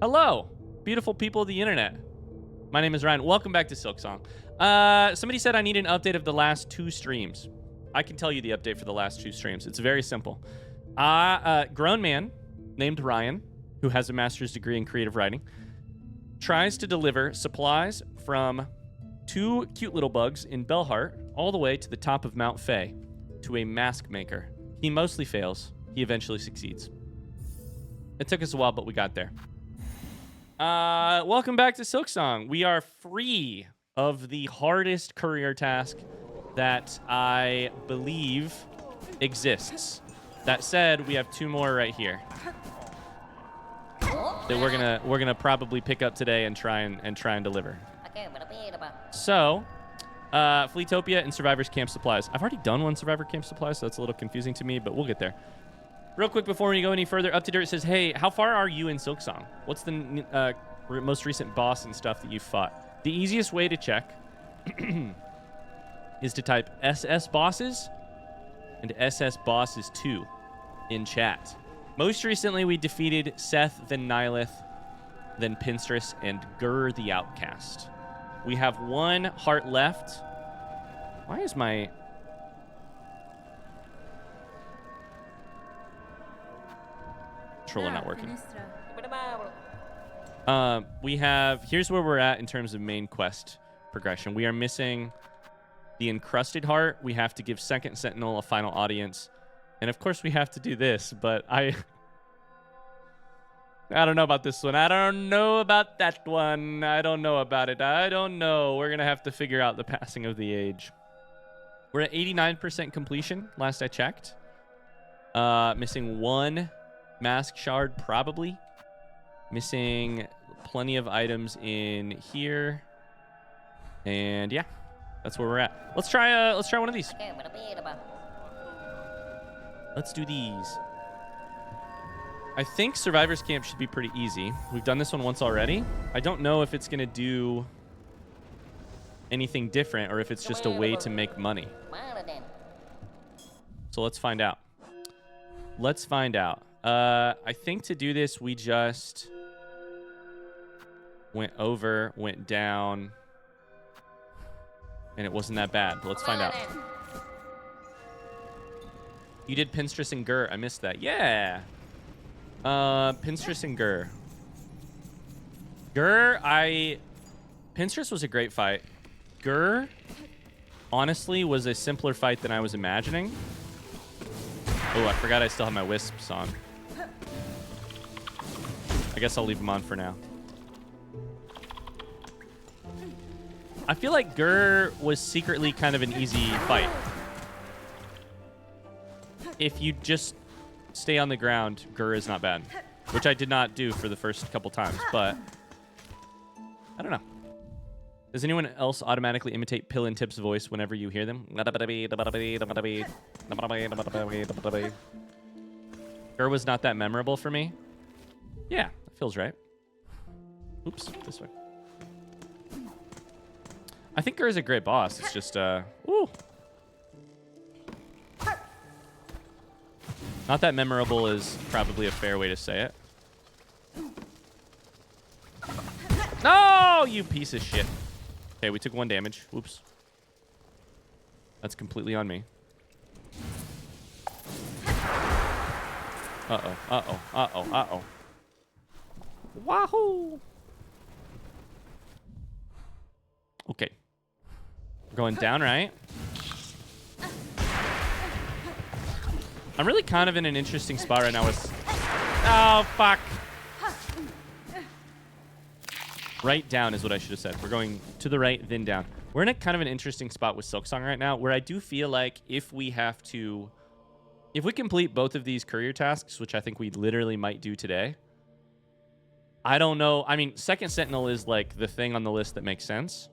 Hello, beautiful people of the internet. My name is Ryan. Welcome back to Silksong. Somebody said I need an update of the last 2 streams. I can tell you the update for the last 2 streams. It's very simple. Grown man named Ryan, who has a master's degree in creative writing, tries to deliver supplies from 2 cute little bugs in Belhart all the way to the top of Mount Fay to a mask maker. He mostly fails. He eventually succeeds. It took us a while, but we got there. Welcome back to Silksong. We are free of the hardest courier task that I believe exists. That said, we have 2 more right here that we're gonna probably pick up today and try and deliver. So, Fleetopia and Survivor's Camp Supplies. I've already done one Survivor Camp Supplies, so that's a little confusing to me, but we'll get there. Real quick before we go any further, Up to Dirt says, hey, how far are you in Silksong? What's the most recent boss and stuff that you've fought? The easiest way to check is to type SS Bosses and SS Bosses 2 in chat. Most recently, we defeated Seth, then Nihilith, then Pinstress, and Gur the Outcast. We have 1 heart left. Why is my... controller not working? We have... here's where we're at in terms of main quest progression. We are missing the Encrusted Heart. We have to give Second Sentinel a final audience. And of course we have to do this, but I don't know about this one. I don't know about that one. I don't know about it. I don't know. We're going to have to figure out the passing of the age. We're at 89% completion, last I checked. Missing 1 mask shard, probably. Missing plenty of items in here. And yeah, that's where we're at. Let's try one of these. Let's do these. I think Survivor's Camp should be pretty easy. We've done this one once already. I don't know if it's going to do anything different or if it's just a way to make money. So let's find out. Let's find out. I think to do this, we just went over, went down, and it wasn't that bad. But let's find out. You did Pinstress and Gur. I missed that. Yeah. Pinstress and Gur. Pinstress was a great fight. Gur, honestly, was a simpler fight than I was imagining. Oh, I forgot I still have my wisps on. I guess I'll leave them on for now. I feel like Gur was secretly kind of an easy fight. If you just stay on the ground, Gur is not bad. Which I did not do for the first couple times, but I don't know. Does anyone else automatically imitate Pill and Tip's voice whenever you hear them? Gur was not that memorable for me. Yeah, that feels right. Oops, this way. I think Gur is a great boss. It's just, ooh. Not that memorable is probably a fair way to say it. No, you piece of shit. Okay, we took 1 damage. Whoops. That's completely on me. Uh-oh, uh-oh, uh-oh, uh-oh. Wahoo! Okay. We're going down, right? I'm really kind of in an interesting spot right now with... oh, fuck. Right down is what I should have said. We're going to the right, then down. We're in a kind of an interesting spot with Silksong right now, where I do feel like if we complete both of these courier tasks, which I think we literally might do today, I don't know. I mean, Second Sentinel is like the thing on the list that makes sense.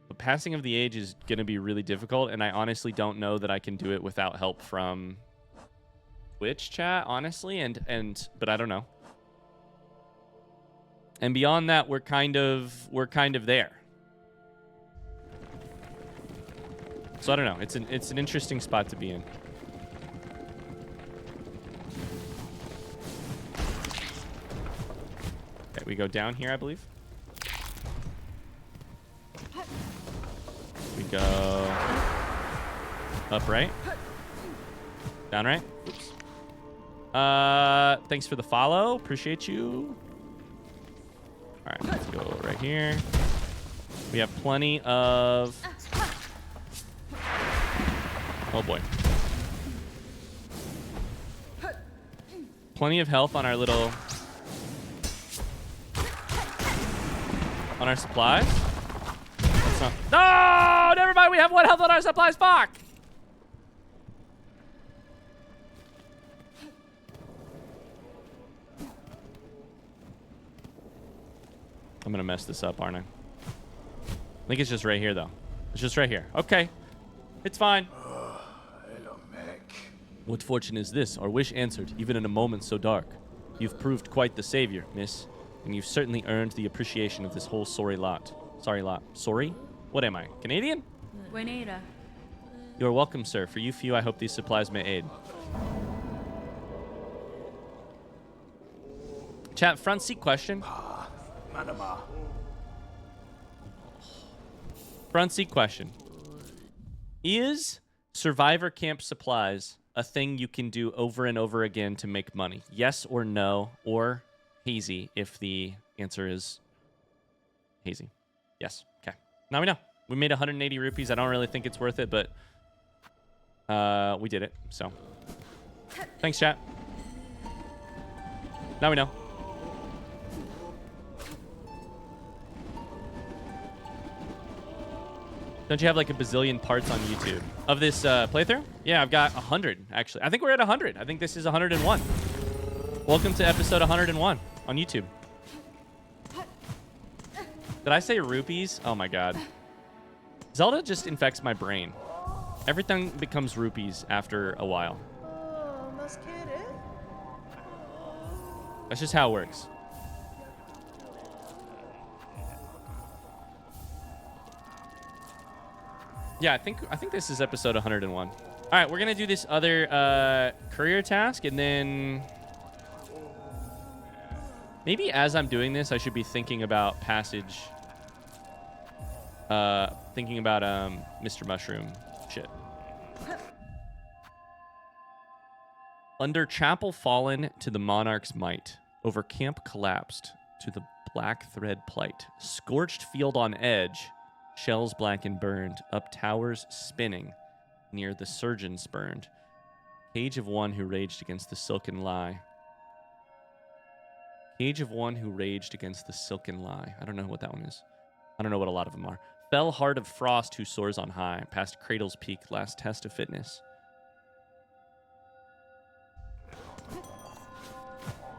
But passing of the age is going to be really difficult, and I honestly don't know that I can do it without help from Twitch chat, honestly, but I don't know. And beyond that, we're kind of there. So I don't know. It's an interesting spot to be in. we go down here, I believe. We go up right. Down right. Oops. Thanks for the follow. Appreciate you. All right, let's go right here. We have plenty of... Oh, boy. Plenty of health on our little... On our supplies. That's not... No! Never mind. We have 1 health on our supplies. Fuck! I'm gonna mess this up, aren't I? I think it's just right here, though. It's just right here. Okay. It's fine. Hello, Mac. What fortune is this? Our wish answered, even in a moment so dark. You've proved quite the savior, miss. And you've certainly earned the appreciation of this whole sorry lot. Sorry lot. Sorry? What am I? Canadian? Buenera. You are welcome, sir. For you few, I hope these supplies may aid. Chat, front seat question. Manama. Front seat question. Is survivor camp supplies a thing you can do over and over again to make money? Yes or no, or hazy if the answer is hazy. Yes. Okay. Now we know. We made 180 rupees. I don't really think it's worth it, but we did it. So thanks, chat. Now we know. Don't you have like a bazillion parts on YouTube of this playthrough? Yeah, I've got 100 actually. I think we're at 100. I think this is 101. Welcome to episode 101 on YouTube. Did I say rupees? Oh my god. Zelda just infects my brain. Everything becomes rupees after a while. That's just how it works. Yeah, I think this is episode 101. All right, we're gonna do this other courier task, and then maybe as I'm doing this, I should be thinking about passage. Thinking about Mr. Mushroom shit. Under chapel fallen to the monarch's might, over camp collapsed to the black thread plight, scorched field on edge. Shells black and burned, up towers spinning, near the surgeons burned. Cage of one who raged against the silken lie. Cage of one who raged against the silken lie. I don't know what that one is. I don't know what a lot of them are. Fell heart of frost who soars on high, past cradle's peak, last test of fitness.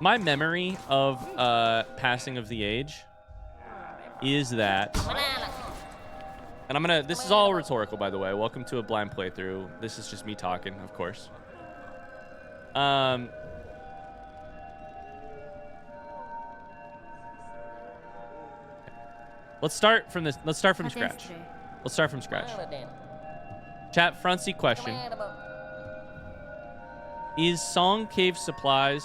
My memory of Passing of the Age is that... And I'm gonna, this is all rhetorical, by the way. Welcome to a blind playthrough. This is just me talking, of course. Let's start from scratch. Let's start from scratch. Chat, front seat question. Is Song Cave Supplies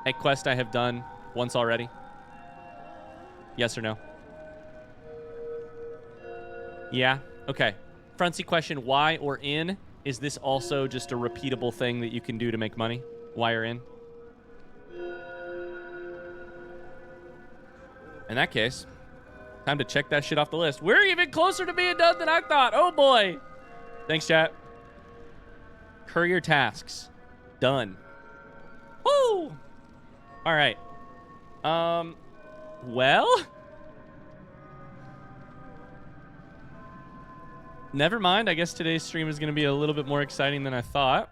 a quest I have done once already? Yes or no? Yeah? Okay. Front seat question, why or in? Is this also just a repeatable thing that you can do to make money? Why or in? In that case, time to check that shit off the list. We're even closer to being done than I thought. Oh boy. Thanks, chat. Courier tasks. Done. Woo! All right. Well... Never mind. I guess today's stream is going to be a little bit more exciting than I thought.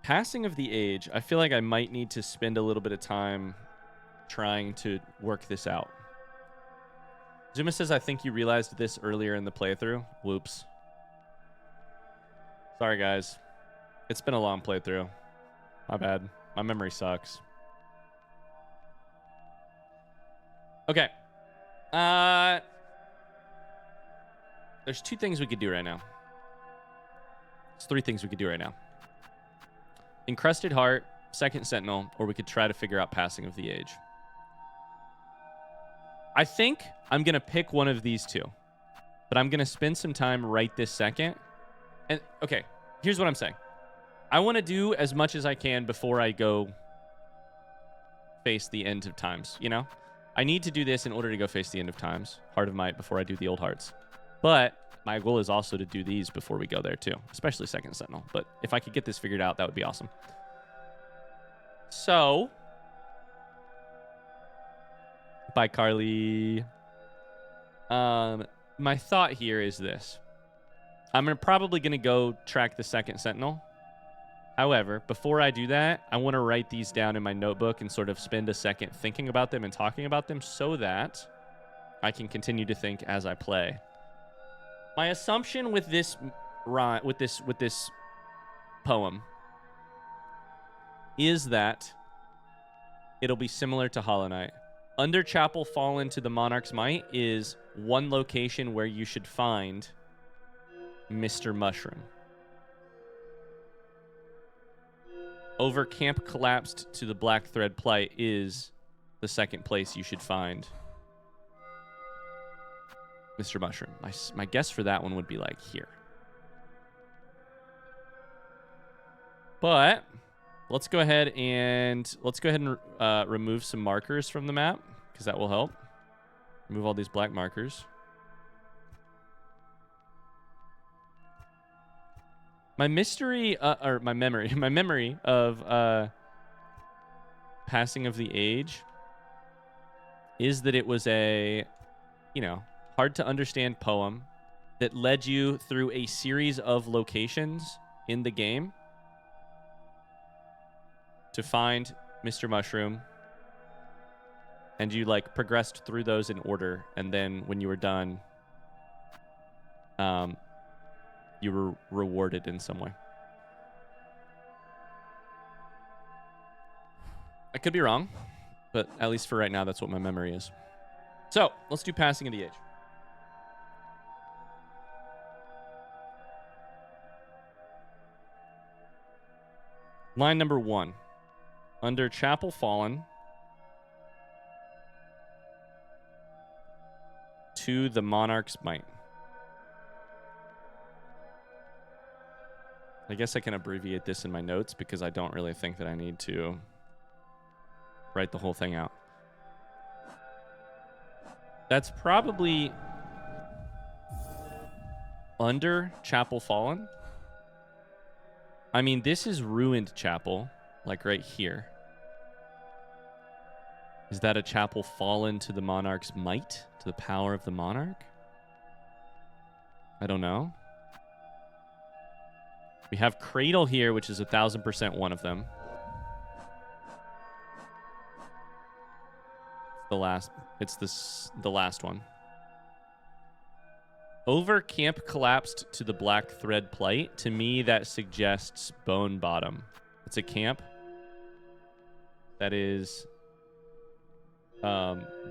Passing of the Age. I feel like I might need to spend a little bit of time trying to work this out. Zuma says, I think you realized this earlier in the playthrough. Whoops. Sorry, guys. It's been a long playthrough. My bad. My memory sucks. Okay. There's two things we could do right now. There's 3 things we could do right now. Encrusted Heart, Second Sentinel, or we could try to figure out Passing of the Age. I think I'm going to pick one of these 2. But I'm going to spend some time right this second. And, okay, here's what I'm saying. I want to do as much as I can before I go face the end of times, you know? I need to do this in order to go face the end of times. Heart of Might before I do the old hearts. But my goal is also to do these before we go there too, especially Second Sentinel. But if I could get this figured out, that would be awesome. So, bye, Carly. My thought here is this. I'm probably going to go track the Second Sentinel. However, before I do that, I want to write these down in my notebook and sort of spend a second thinking about them and talking about them so that I can continue to think as I play. My assumption with this poem is that it'll be similar to Hollow Knight. Under Chapel Fallen to the Monarch's Might is one location where you should find Mr. Mushroom. Over Camp Collapsed to the Black Thread Plight is the second place you should find Mr. Mushroom. My guess for that one would be like here. But let's go ahead and remove some markers from the map because that will help. Remove all these black markers. My memory of Passing of the Age is that it was a, hard to understand poem that led you through a series of locations in the game to find Mr. Mushroom, and you progressed through those in order, and then when you were done, you were rewarded in some way. I could be wrong, but at least for right now, that's what my memory is. So let's do Passing of the Age. Line number 1. Under Chapel Fallen to the Monarch's Might. I guess I can abbreviate this in my notes because I don't really think that I need to write the whole thing out. That's probably under Chapel Fallen. I mean, this is Ruined Chapel, like right here. Is that a chapel fallen to the Monarch's might? To the power of the Monarch? I don't know. We have Cradle here, which is 1,000% one of them. It's the last one. Over Camp Collapsed to the Black Thread Plight. To me, that suggests Bone Bottom. It's a camp that is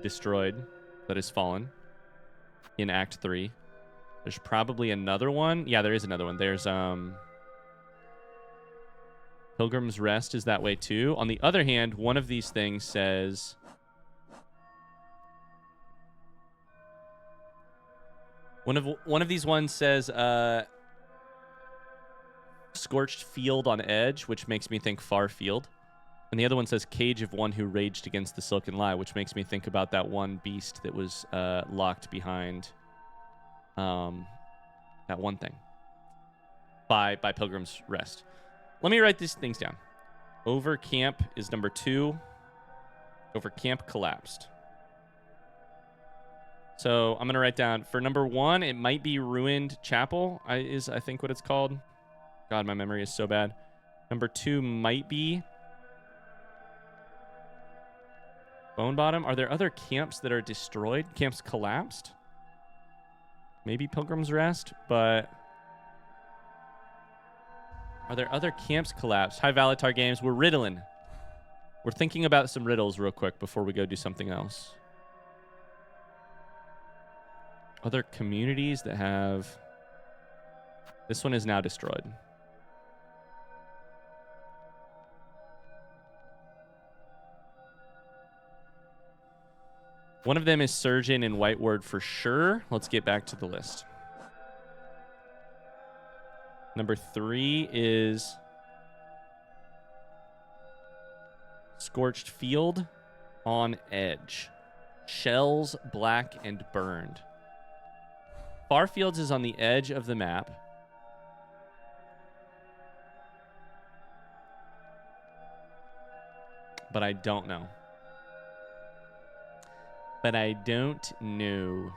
destroyed, that is fallen in Act 3. There's probably another one. Yeah, there is another one. There's Pilgrim's Rest is that way too. On the other hand, one of these things says one of these ones says Scorched Field on Edge, which makes me think Far Field. And the other one says Cage of One Who Raged Against the Silken Lie, which makes me think about that one beast that was locked behind that one thing by Pilgrim's Rest. Let me write these things down. Over Camp is number 2. Over Camp Collapsed. So I'm going to write down, for number 1, it might be Ruined Chapel, I think what it's called. God, my memory is so bad. Number 2 might be Bone Bottom. Are there other camps that are destroyed? Camps collapsed? Maybe Pilgrim's Rest, but are there other camps collapsed? Hi, Valatar Games. We're riddling. We're thinking about some riddles real quick before we go do something else. Other communities that have... This one is now destroyed. One of them is Surgeon and White Word for sure. Let's get back to the list. Number 3 is Scorched Field on Edge. Shells, black, and burned. Farfields is on the edge of the map. But I don't know. But I don't know.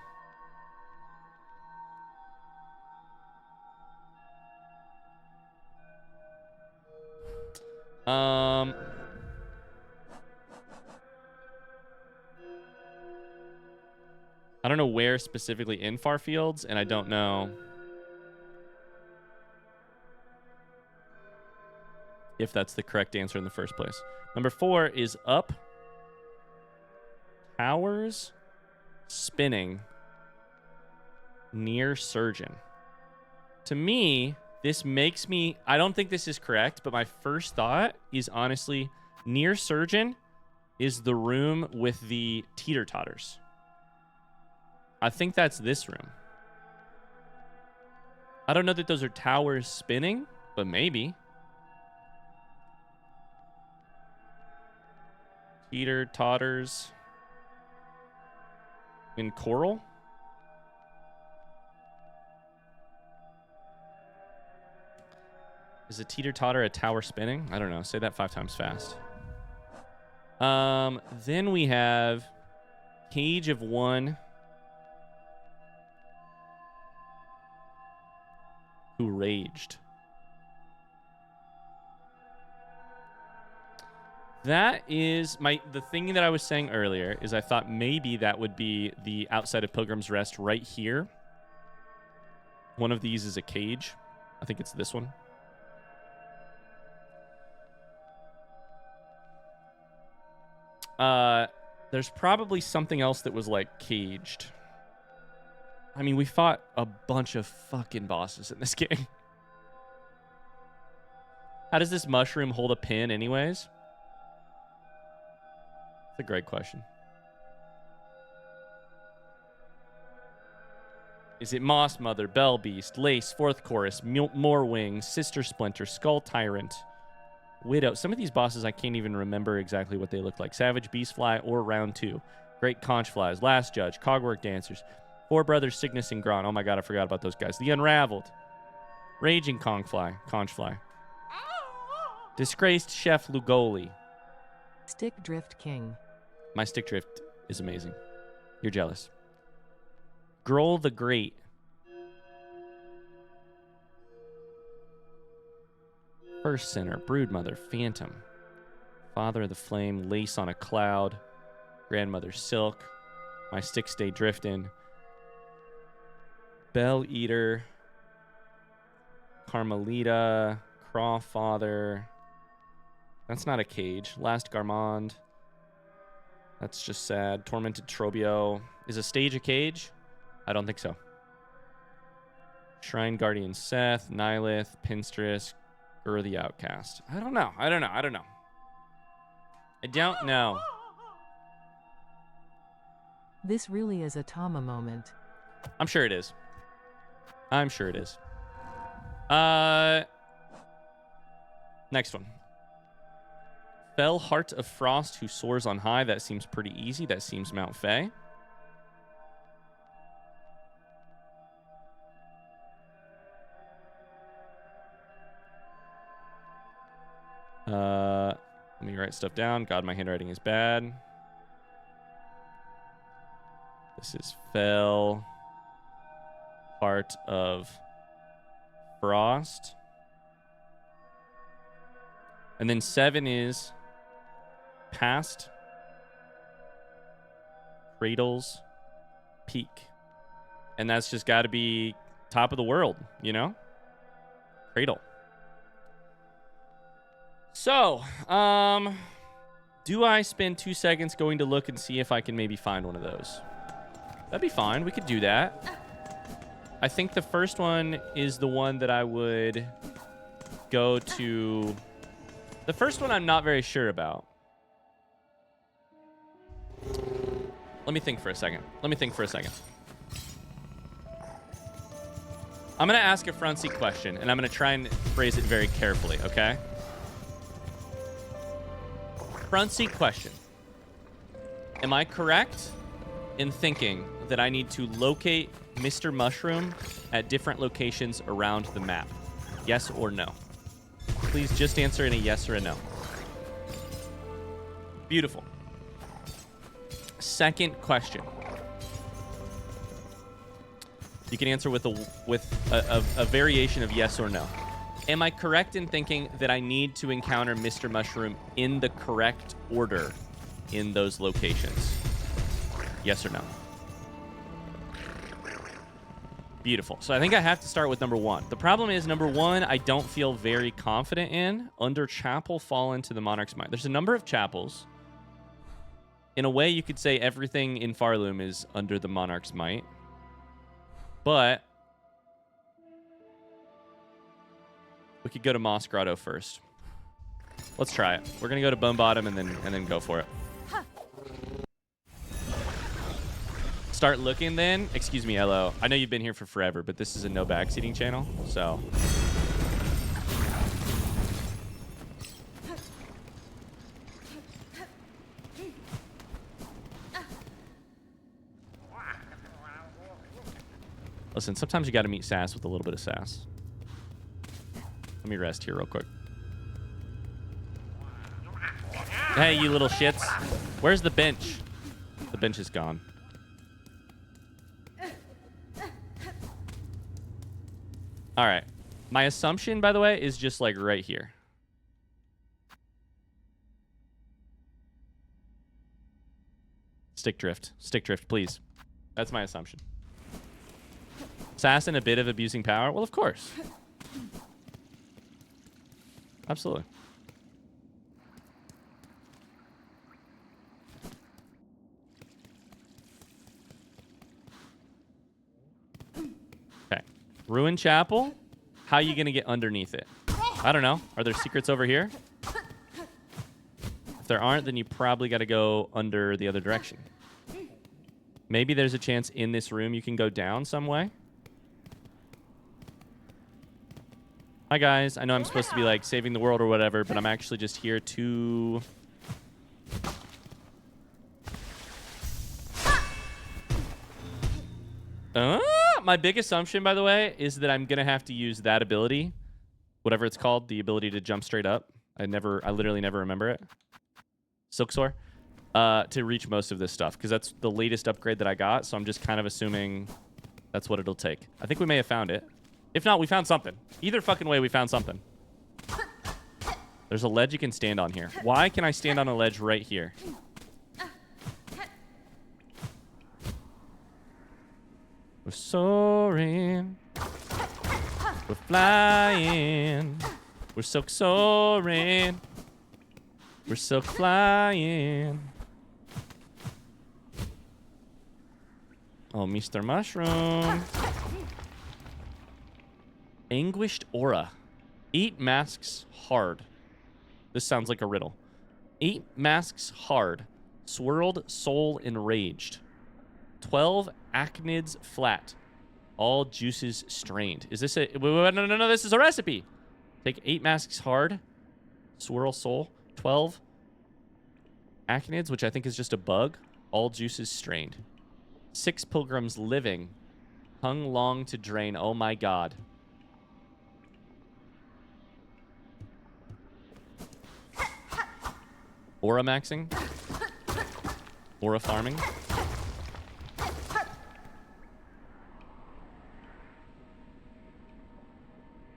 I don't know where specifically in Farfields, and I don't know if that's the correct answer in the first place. Number 4 is Up, Towers, Spinning, Near Surgeon. To me, this makes me... I don't think this is correct, but my first thought is honestly, Near Surgeon is the room with the teeter-totters. I think that's this room. I don't know that those are towers spinning, but maybe. Teeter-totters in coral. Is a teeter-totter a tower spinning? I don't know. Say that 5 times fast. Then we have Cage of One Who Raged. That is the thing that I was saying earlier is I thought maybe that would be the outside of Pilgrim's Rest right here. One of these is a cage. I think it's this one. There's probably something else that was like caged. I mean, we fought a bunch of fucking bosses in this game. How does this mushroom hold a pin anyways? It's a great question. Is it Moss Mother, Bell Beast, Lace, Fourth Chorus, Moorwing, Sister Splinter, Skull Tyrant, Widow? Some of these bosses I can't even remember exactly what they look like. Savage Beastfly or Round 2. Great Conch Flies, Last Judge, Cogwork Dancers, Four Brothers, Cygnus and Gron. Oh my god, I forgot about those guys. The Unraveled, Raging Conch Fly, Disgraced Chef Lugoli. Stick Drift King. My Stick Drift is amazing. You're jealous. Grohl the Great. First Sinner, Broodmother, Phantom, Father of the Flame, Lace on a Cloud, Grandmother Silk, My Stick Stay Driftin', Bell Eater, Carmelita, Crawfather. That's not a cage. Last Garmond. That's just sad. Tormented Trobio. Is a stage a cage? I don't think so. Shrine Guardian Seth, Nihilith, Pinstress, Gur the Outcast. I don't know. I don't know. This really is a Tama moment. I'm sure it is. Next one. Fell Heart of Frost Who Soars on High. That seems pretty easy. That seems Mount Fae. Let me write stuff down. God, my handwriting is bad. This is Fell Heart of Frost. And then 7 is Past Cradle's Peak. And that's just got to be top of the world, you know? Cradle. So, do I spend 2 seconds going to look and see if I can maybe find one of those? That'd be fine. We could do that. I think the first one is the one that I would go to. The first one I'm not very sure about. Let me think for a second. Let me think for a second. I'm going to ask a Fruncy question, and I'm going to try and phrase it very carefully, okay? Fruncy question. Am I correct in thinking that I need to locate Mr. Mushroom at different locations around the map? Yes or no? Please just answer in a yes or a no. Beautiful. Second question. You can answer with a variation of yes or no. Am I correct in thinking that I need to encounter Mr. Mushroom in the correct order in those locations? Yes or no? Beautiful. So I think I have to start with number one. The problem is, number one, I don't feel very confident in. Under chapel, fall into the Monarch's Mind. There's a number of chapels. In a way, you could say everything in Pharloom is under the Monarch's Might. But we could go to Moss Grotto first. Let's try it. We're gonna go to Bone Bottom and then go for it. Start looking then. Excuse me, Elo. I know you've been here for forever, but this is a no backseating channel, so. Listen, sometimes you gotta meet sass with a little bit of sass. Let me rest here real quick. Hey, you little shits. Where's the bench? The bench is gone. All right. My assumption, by the way, is just like right here. Stick drift. Stick drift, please. That's my assumption. Assassin, a bit of abusing power? Well, of course. Absolutely. Okay. Ruin Chapel? How are you going to get underneath it? I don't know. Are there secrets over here? If there aren't, then you probably got to go under the other direction. Maybe there's a chance in this room you can go down some way. Hi, guys. I know I'm supposed to be, like, saving the world or whatever, but I'm actually just here to... My big assumption, by the way, is that I'm going to have to use that ability, whatever it's called, the ability to jump straight up. I literally never remember it. Silksong. To reach most of this stuff, because that's the latest upgrade that I got, so I'm just kind of assuming that's what it'll take. I think we may have found it. If not, we found something. Either fucking way, we found something. There's a ledge you can stand on here. Why can I stand on a ledge right here? We're soaring. We're flying. We're silk soaring. We're silk flying. Oh, Mr. Mushroom. Anguished aura. 8 masks hard. This sounds like a riddle. 8 masks hard. Swirled soul enraged. 12 acnids flat. All juices strained. Is this a... No, this is a recipe. Take 8 masks hard. Swirl soul. 12 acnids, which I think is just a bug. All juices strained. 6 pilgrims living. Hung long to drain. Oh my god. Aura maxing. Aura farming.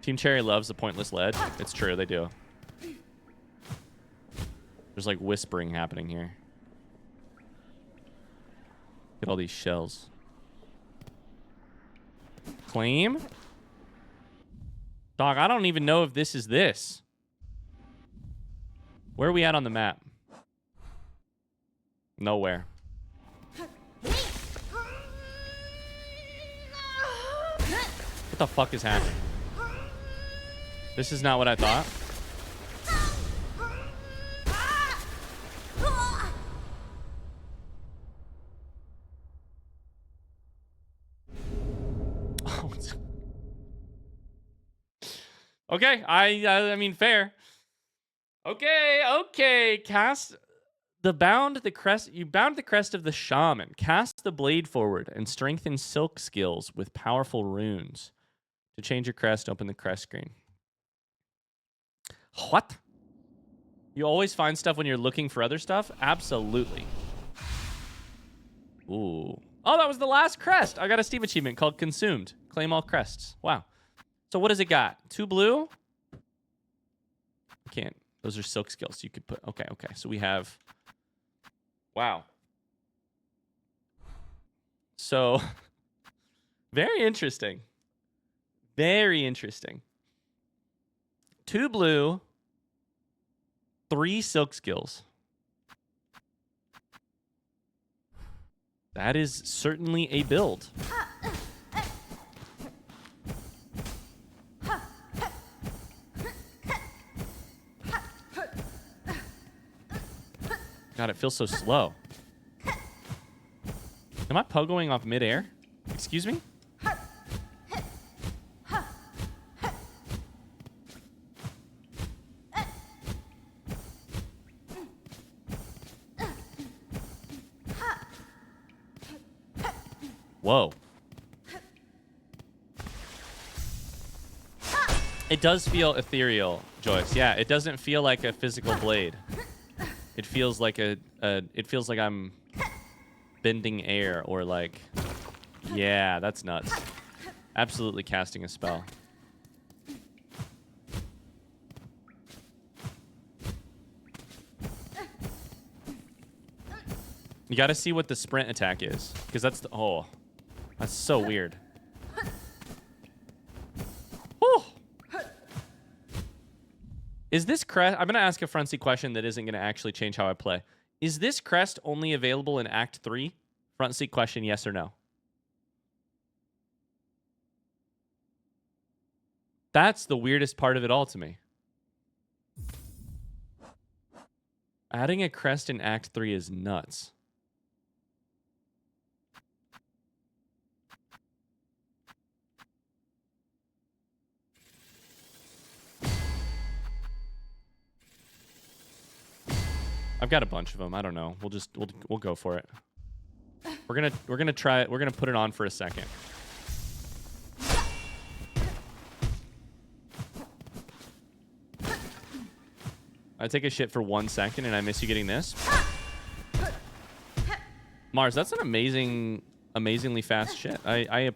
Team Cherry loves the pointless ledge. It's true, they do. There's like whispering happening here. Look at all these shells. Claim? Dog, I don't even know if this is this. Where are we at on the map? Nowhere. What the fuck is happening? This is not what I thought. Okay, I mean fair. Okay. Cast the crest. You bound the crest of the shaman. Cast the blade forward and strengthen silk skills with powerful runes. To change your crest, open the crest screen. What? You always find stuff when you're looking for other stuff? Absolutely. Ooh. Oh, that was the last crest. I got a Steam achievement called Consumed. Claim all crests. Wow. So what has it got? 2 blue? Can't. Those are silk skills. You could put... Okay. So we have... Wow. So... Very interesting. 2 blue... 3 silk skills. That is certainly a build. God, it feels so slow. Am I pogoing off midair? Excuse me? Whoa. It does feel ethereal, Joyce. Yeah, it doesn't feel like a physical blade. It feels like it feels like I'm bending air or like... Yeah, that's nuts. Absolutely casting a spell. You gotta see what the sprint attack is. Because that's the... Oh. That's so weird. Oh. Is this crest... I'm going to ask a frenzy question that isn't going to actually change how I play. Is this crest only available in Act 3? Front seat question, yes or no? That's the weirdest part of it all to me. Adding a crest in Act 3 is nuts. I've got a bunch of them. I don't know. We'll go for it. We're gonna try it. We're gonna put it on for a second. I take a shit for 1 second and I miss you getting this. Mars, that's an amazingly fast shit. I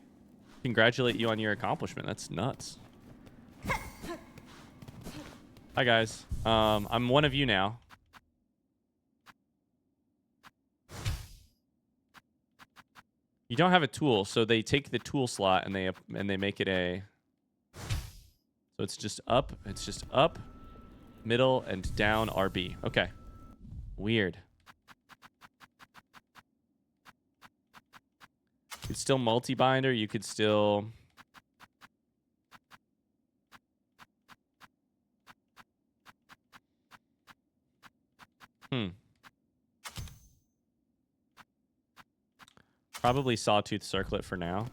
congratulate you on your accomplishment. That's nuts. Hi guys. I'm one of you now. You don't have a tool, so they take the tool slot and they make it a... So it's just up, middle, and down RB. Okay. Weird. You could still multi-binder, you could still... Probably Sawtooth Circlet for now.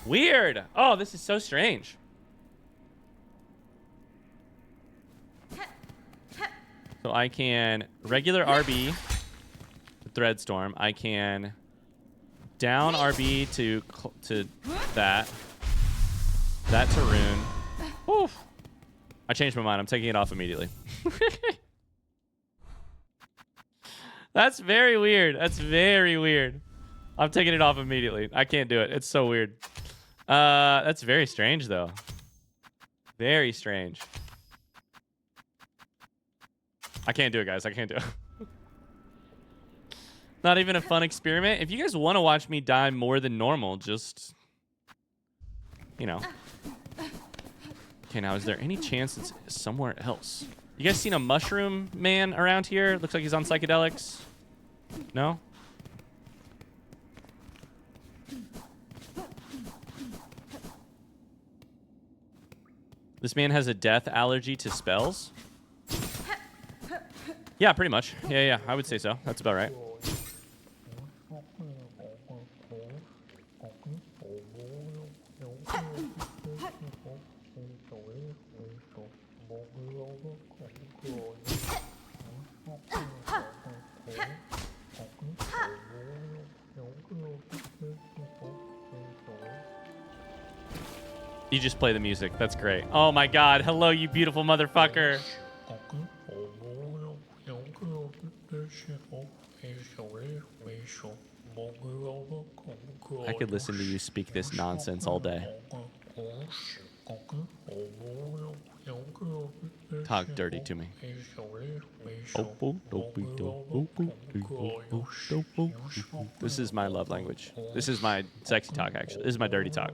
Weird. Oh, this is so strange. So I can regular RB to Threadstorm. I can down RB to that. That to Rune. Oof. I changed my mind. I'm taking it off immediately. That's very weird. That's very weird. I'm taking it off immediately. I can't do it. It's so weird. That's very strange, though. Very strange. I can't do it, guys. I can't do it. Not even a fun experiment. If you guys want to watch me die more than normal, just... You know. Okay, now, is there any chance it's somewhere else? You guys seen a mushroom man around here? Looks like he's on psychedelics. No? This man has a death allergy to spells? Yeah, pretty much. Yeah, I would say so. That's about right. You just play the music. That's great. Oh my god. Hello, you beautiful motherfucker. I could listen to you speak this nonsense all day. Talk dirty to me. This is my love language. This is my sexy talk, actually. This is my dirty talk.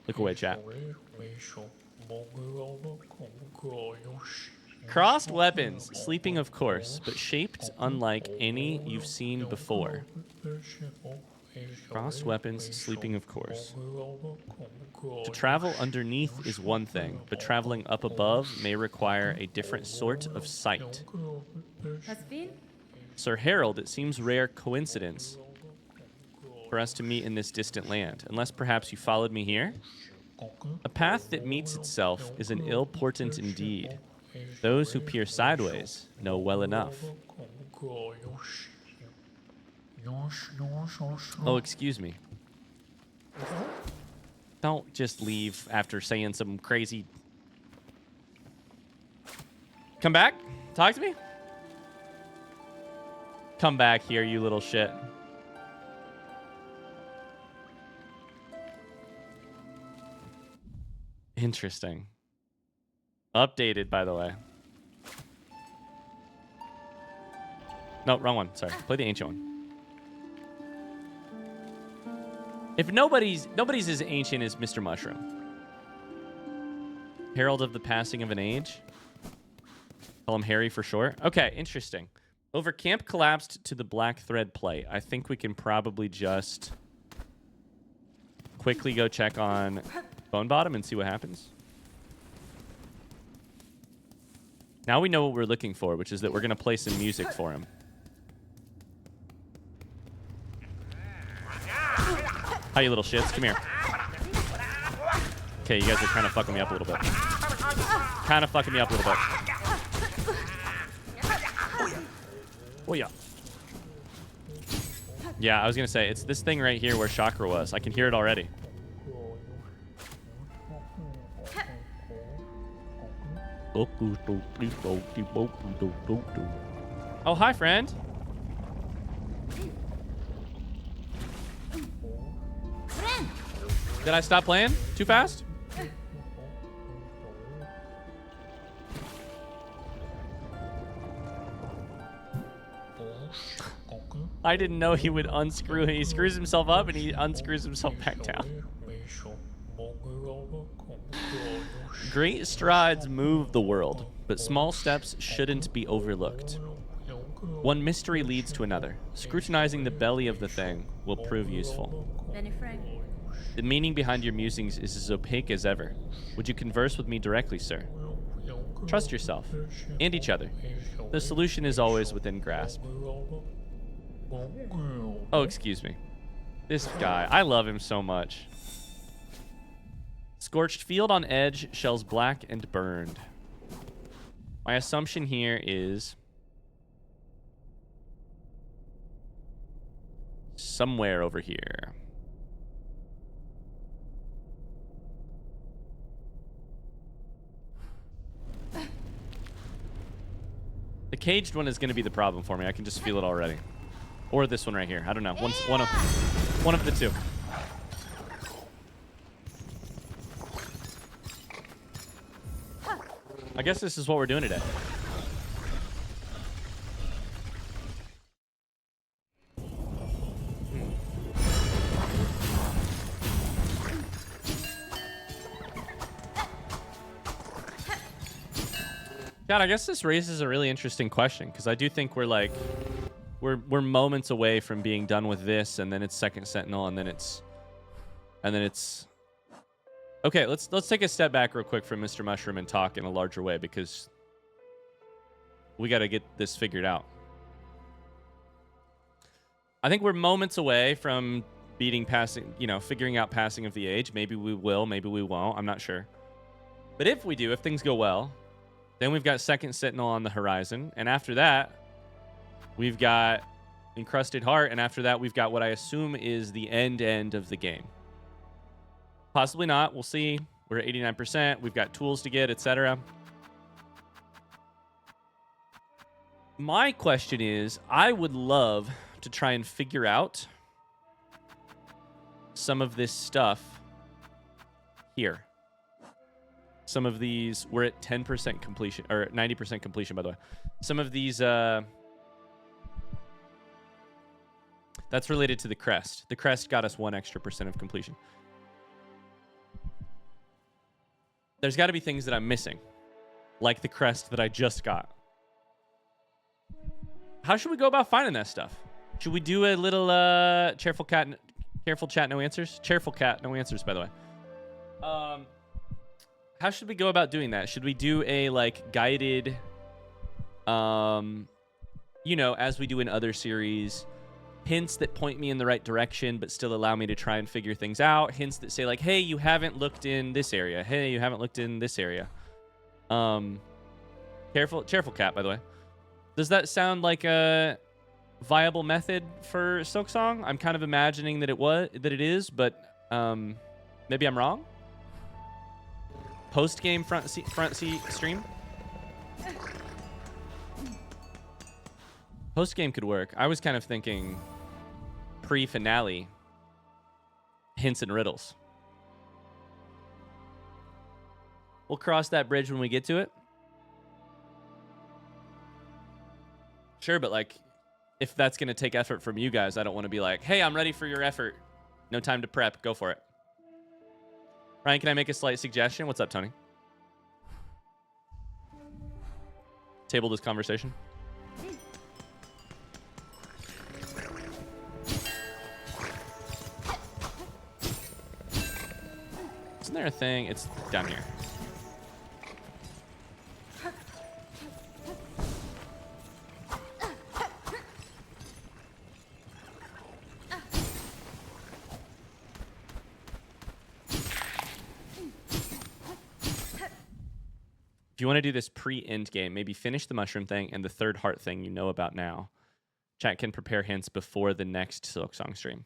Look away, chat. Crossed weapons, sleeping of course, but shaped unlike any you've seen before. Crossed weapons, sleeping of course. To travel underneath is one thing, but traveling up above may require a different sort of sight. Sir Harold, it seems rare coincidence for us to meet in this distant land, unless perhaps you followed me here? A path that meets itself is an ill portent indeed. Those who peer sideways know well enough. Oh, excuse me. Don't just leave after saying some crazy... Come back? Talk to me? Come back here, you little shit. Interesting. Updated, by the way. No, wrong one. Sorry. Play the ancient one. If nobody's as ancient as Mr. Mushroom. Herald of the passing of an age. Call him Harry for short. Okay, interesting. Over camp collapsed to the black thread play. I think we can probably just quickly go check on Bone Bottom and see what happens. Now we know what we're looking for, which is that we're going to play some music for him. Hi, you little shits. Come here. Okay, you guys are kind of fucking me up a little bit. Kind of fucking me up a little bit. Oh, yeah. Yeah, I was going to say, it's this thing right here where Chakra was. I can hear it already. Oh, hi, friend. Did I stop playing too fast? I didn't know he would unscrew. He screws himself up and he unscrews himself back down. Great strides move the world, but small steps shouldn't be overlooked. One mystery leads to another. Scrutinizing the belly of the thing will prove useful. The meaning behind your musings is as opaque as ever. Would you converse with me directly, sir? Trust yourself and each other. The solution is always within grasp. Oh, excuse me. This guy, I love him so much. Scorched field on edge, shells black and burned. My assumption here is somewhere over here. The caged one is going to be the problem for me. I can just feel it already. Or this one right here. I don't know. One of the two. I guess this is what we're doing today. God, I guess this raises a really interesting question, because I do think we're moments away from being done with this, and then it's Second Sentinel, and then it's okay. Let's take a step back real quick from Mr. Mushroom and talk in a larger way, because we got to get this figured out. I think we're moments away from figuring out passing of the age. Maybe we will, maybe we won't. I'm not sure. But if we do, if things go well, then we've got Second Sentinel on the horizon. And after that, we've got encrusted heart, and after that we've got what I assume is the end of the game. Possibly not. We'll see. We're at 89%. We've got tools to get, etc. My question is, I would love to try and figure out some of this stuff here. Some of these, we're at 10% completion, or 90% completion, by the way. Some of these, that's related to the crest. The crest got us 1 extra % of completion. There's got to be things that I'm missing, like the crest that I just got. How should we go about finding that stuff? Should we do a little cheerful chat, no answers? Cheerful cat, no answers, by the way. How should we go about doing that? Should we do a like guided, you know, as we do in other series, hints that point me in the right direction but still allow me to try and figure things out, hints that say like, hey, you haven't looked in this area, hey, you haven't looked in this area. Cheerful cat, by the way. Does that sound like a viable method for Silksong? I'm kind of imagining that it is, but maybe I'm wrong. Post-game front seat stream. Post-game could work. I was kind of thinking pre-finale hints and riddles. We'll cross that bridge when we get to it. Sure, but like, if that's going to take effort from you guys, I don't want to be like, hey, I'm ready for your effort. No time to prep. Go for it. Ryan, can I make a slight suggestion? What's up, Tony? Table this conversation. Isn't there a thing? It's down here. If you want to do this pre-end game, maybe finish the mushroom thing and the third heart thing you know about now. Chat can prepare hints before the next Silksong stream.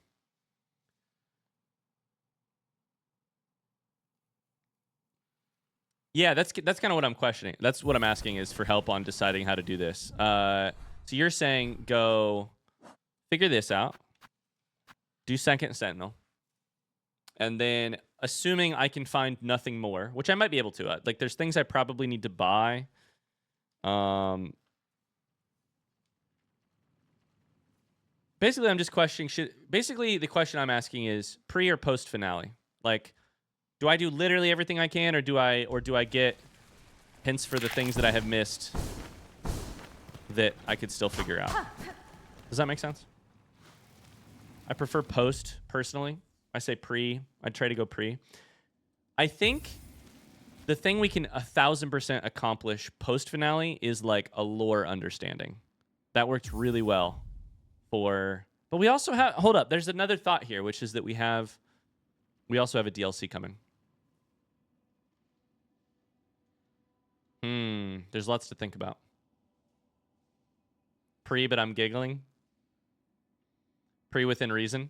Yeah, that's kind of what I'm questioning. That's what I'm asking is for help on deciding how to do this. So you're saying go figure this out, do second sentinel, and then assuming I can find nothing more, which I might be able to. Like, there's things I probably need to buy. Basically, I'm just questioning. Basically, the question I'm asking is pre or post finale. Like, do I do literally everything I can, or do I get hints for the things that I have missed that I could still figure out? Does that make sense? I prefer post personally. I say pre. I try to go pre. I think the thing we can 1000% accomplish post finale is like a lore understanding. That works really well for. But we also have. Hold up. There's another thought here, which is that we also have a DLC coming. There's lots to think about. Pre, but I'm giggling. Pre within reason.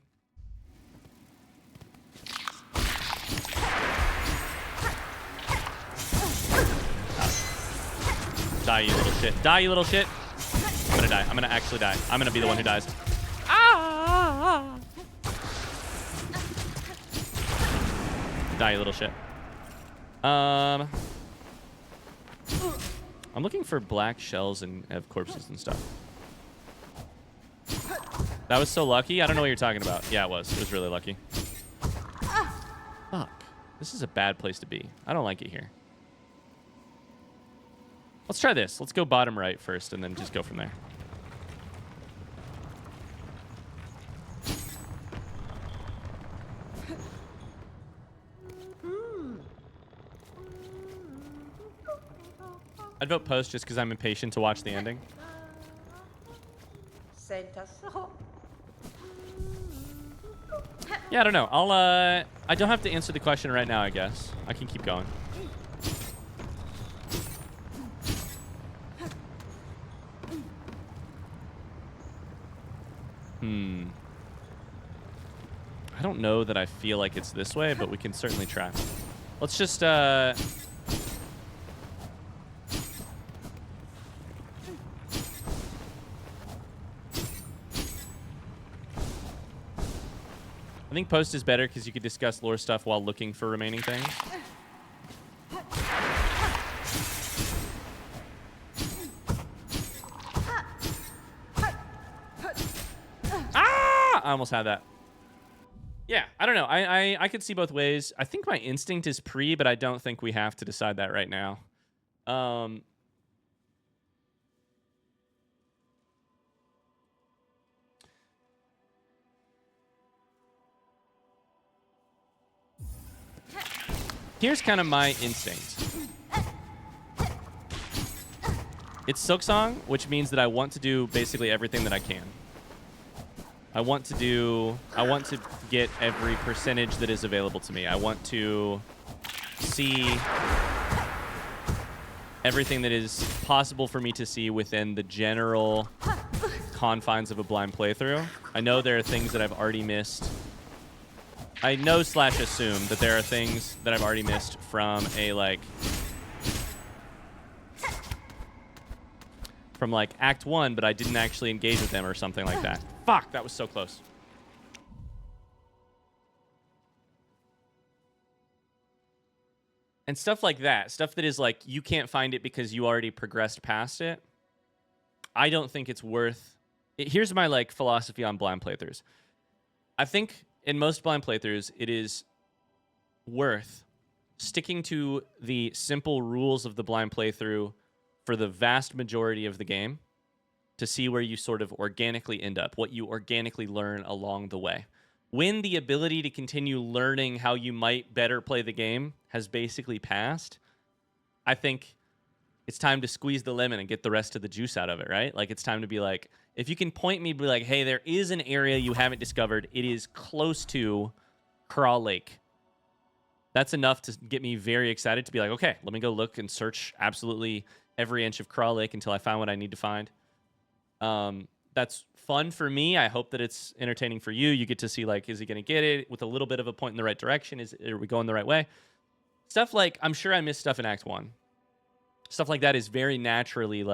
Die, you little shit. Die, you little shit. I'm gonna die. I'm gonna actually die. I'm gonna be the one who dies. Ah! Die, you little shit. I'm looking for black shells and have corpses and stuff. That was so lucky. I don't know what you're talking about. Yeah, it was. It was really lucky. Fuck. This is a bad place to be. I don't like it here. Let's try this. Let's go bottom right first and then just go from there. I'd vote post just because I'm impatient to watch the ending. Yeah, I don't know. I don't have to answer the question right now, I guess. I can keep going. don't know that I feel like it's this way, but we can certainly try. Let's just I think post is better because you could discuss lore stuff while looking for remaining things. Ah! I almost had that. Yeah, I don't know. I could see both ways. I think my instinct is pre, but I don't think we have to decide that right now. Here's kind of my instinct. It's Silksong, which means that I want to do basically everything that I can. I want to get every percentage that is available to me. I want to see everything that is possible for me to see within the general confines of a blind playthrough. I know there are things that I've already missed. I know / assume that there are things that I've already missed from Act 1, but I didn't actually engage with them or something like that. Fuck, that was so close. And stuff like that. Stuff that is like, you can't find it because you already progressed past it. I don't think it's worth... Here's my philosophy on blind playthroughs. I think in most blind playthroughs, it is worth sticking to the simple rules of the blind playthrough for the vast majority of the game to see where you sort of organically end up, what you organically learn along the way. When the ability to continue learning how you might better play the game has basically passed, I think it's time to squeeze the lemon and get the rest of the juice out of it, right? Like, it's time to be like, if you can point me, be like, hey, there is an area you haven't discovered. It is close to Craw Lake. That's enough to get me very excited to be like, okay, let me go look and search absolutely every inch of Craw Lake until I find what I need to find. That's fun for me. I hope that it's entertaining for you. You get to see, is he going to get it with a little bit of a point in the right direction? Are we going the right way? Stuff like, I'm sure I missed stuff in Act 1. Stuff like that is very naturally,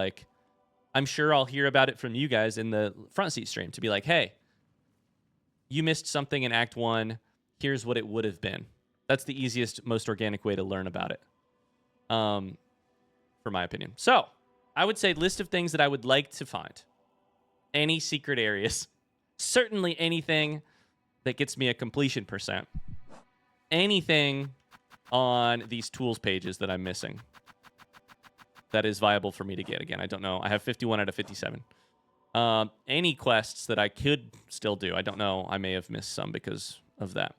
I'm sure I'll hear about it from you guys in the front seat stream to be like, hey, you missed something in Act 1. Here's what it would have been. That's the easiest, most organic way to learn about it, for my opinion. So I would say list of things that I would like to find. Any secret areas. Certainly anything that gets me a completion %. Anything on these tools pages that I'm missing that is viable for me to get. Again, I don't know. I have 51 out of 57. Any quests that I could still do. I don't know. I may have missed some because of that.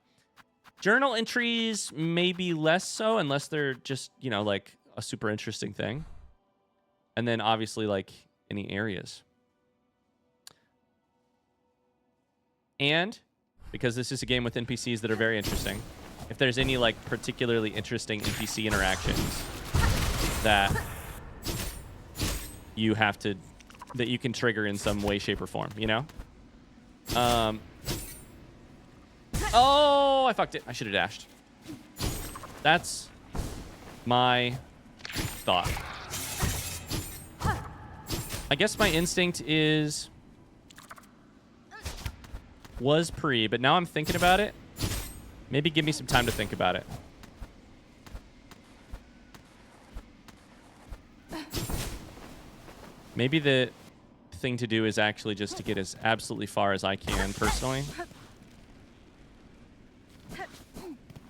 Journal entries, maybe less so, unless they're just, a super interesting thing. And then obviously, any areas. And because this is a game with NPCs that are very interesting, if there's any particularly interesting NPC interactions that you have to, that you can trigger in some way, shape, or form, Oh, I fucked it. I should have dashed. That's my thought. I guess my instinct was pre, but now I'm thinking about it. Maybe give me some time to think about it. Maybe the thing to do is actually just to get as absolutely far as I can personally.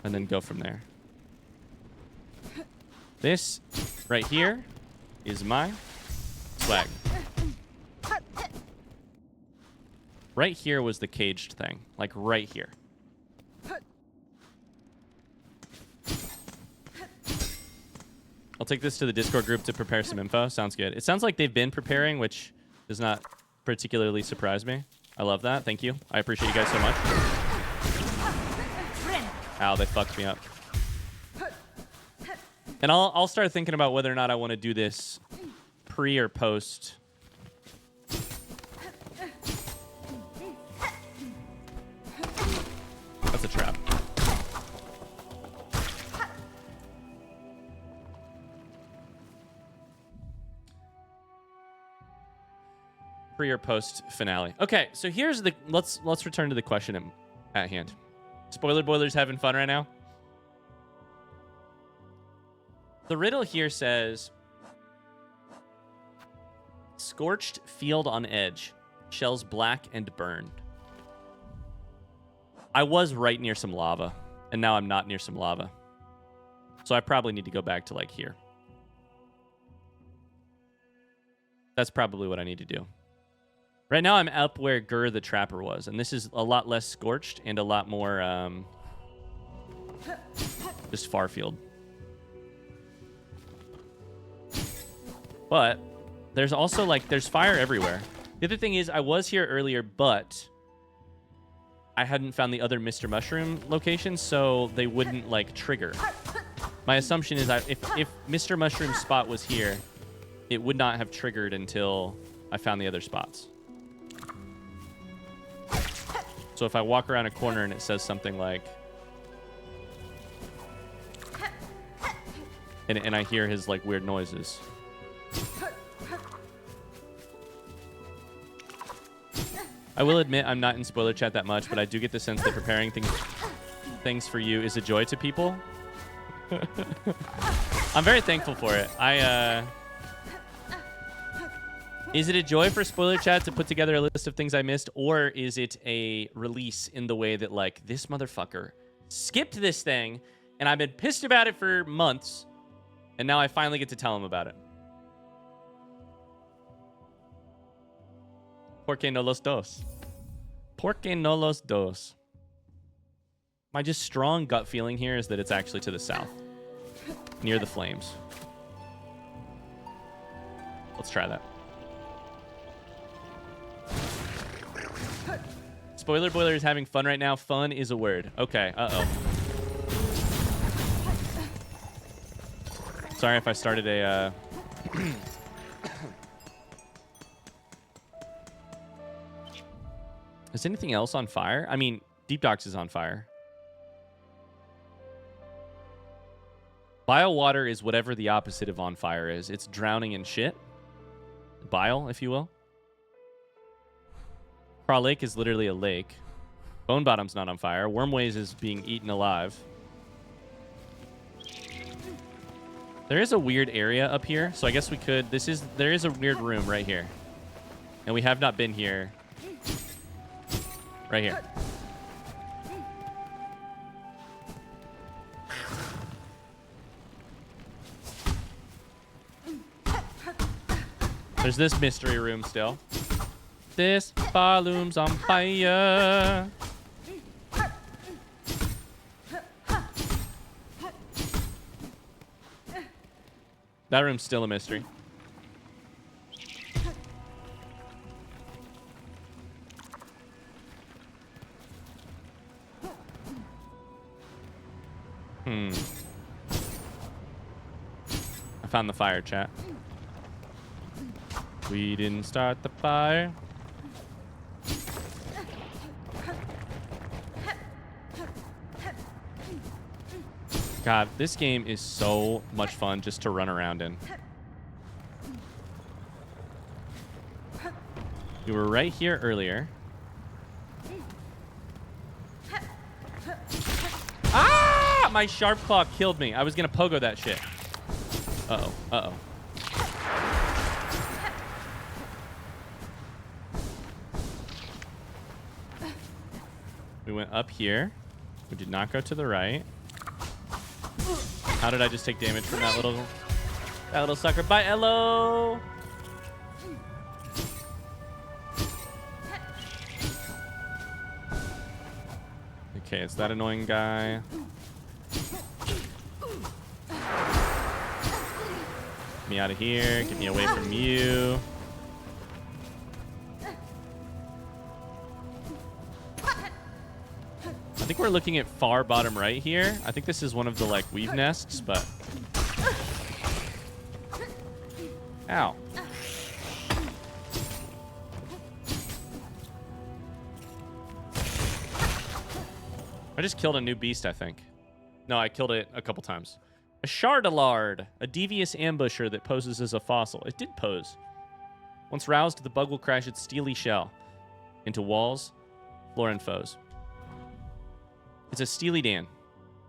And then go from there. This right here is my swag. Right here was the caged thing. Right here. I'll take this to the Discord group to prepare some info. Sounds good. It sounds like they've been preparing, which does not particularly surprise me. I love that. Thank you. I appreciate you guys so much. Ow, they fucked me up. And I'll start thinking about whether or not I want to do this pre or post. That's That's a trap. Pre or post finale. Okay, so here's the let's return to the question at hand. Spoiler boilers having fun right now? The riddle here says scorched field on edge, shells black and burned. I was right near some lava, and now I'm not near some lava. So I probably need to go back to like here. That's probably what I need to do. Right now, I'm up where Gur the Trapper was, and this is a lot less scorched and a lot more just far field. But there's also like there's fire everywhere. The other thing is I was here earlier, but I hadn't found the other Mr. Mushroom locations, so they wouldn't like trigger. My assumption is if Mr. Mushroom's spot was here, it would not have triggered until I found the other spots. So if I walk around a corner and it says something like, and I hear his like weird noises. I will admit I'm not in spoiler chat that much, but I do get the sense that preparing things for you is a joy to people. I'm very thankful for it. Is it a joy for spoiler chat to put together a list of things I missed, or is it a release in the way that like this motherfucker skipped this thing and I've been pissed about it for months and now I finally get to tell him about it? ¿Por qué no los dos? ¿Por qué no los dos? My just strong gut feeling here is that it's actually to the south, near the flames. Let's try that. Spoiler boiler is having fun right now. Fun is a word. Okay. Uh-oh. Sorry if I started a... Is anything else on fire? I mean, Deep Docks is on fire. Bile water is whatever the opposite of on fire is. It's drowning in shit. Bile, if you will. Craw Lake is literally a lake. Bone Bottom's not on fire. Wormways is being eaten alive. There is a weird area up here, so I guess we could... There is a weird room right here. And we have not been here. Right here. There's this mystery room still. This Pharloom's on fire. That room's still a mystery. I found the fire, chat. We didn't start the fire. God, this game is so much fun just to run around in. We were right here earlier. Ah! My sharp claw killed me. I was gonna pogo that shit. Uh-oh. Uh-oh. We went up here. We did not go to the right. How did I just take damage from that little sucker? Bye, Elo! Okay, it's that annoying guy. Get me out of here. Get me away from you. I think we're looking at far bottom right here. I think this is one of the like weave nests, but... Ow. I just killed a new beast, I think. No, I killed it a couple times. A Shardalard, a devious ambusher that poses as a fossil. It did pose. Once roused, the bug will crash its steely shell into walls, floor, and foes. It's a Steely Dan,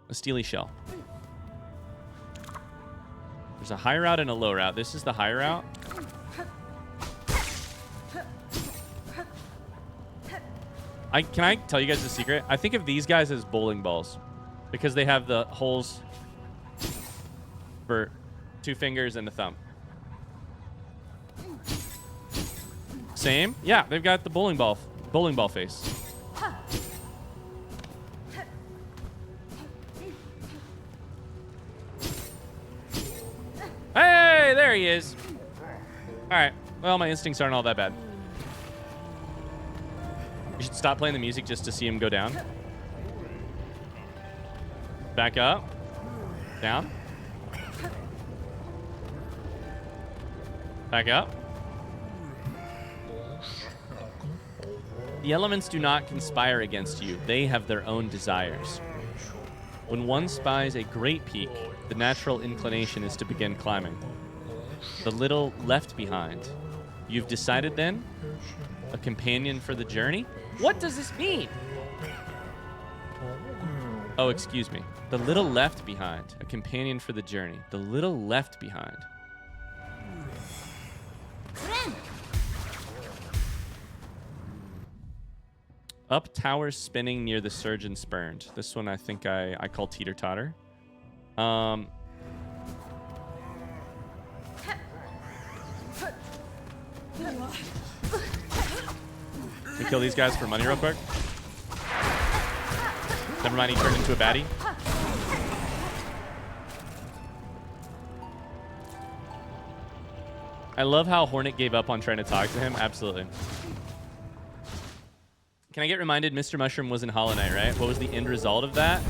a Steely shell. There's a high route and a low route. This is the high route. Can I tell you guys a secret? I think of these guys as bowling balls because they have the holes for 2 fingers and a thumb. Same? Yeah, they've got the bowling ball face. Hey, there he is. All right. Well, my instincts aren't all that bad. You should stop playing the music just to see him go down. Back up. Down. Back up. The elements do not conspire against you. They have their own desires. When one spies a great peak, the natural inclination is to begin climbing. The little left behind. You've decided then? A companion for the journey? What does this mean? Oh, excuse me. The little left behind. A companion for the journey. The little left behind. Up towers spinning near the surgeon spurned. This one I think I call teeter-totter. We kill these guys for money real quick. Never mind, he turned into a baddie. I love how Hornet gave up on trying to talk to him. Absolutely. Can I get reminded Mr. Mushroom was in Hollow Knight, right? What was the end result of that?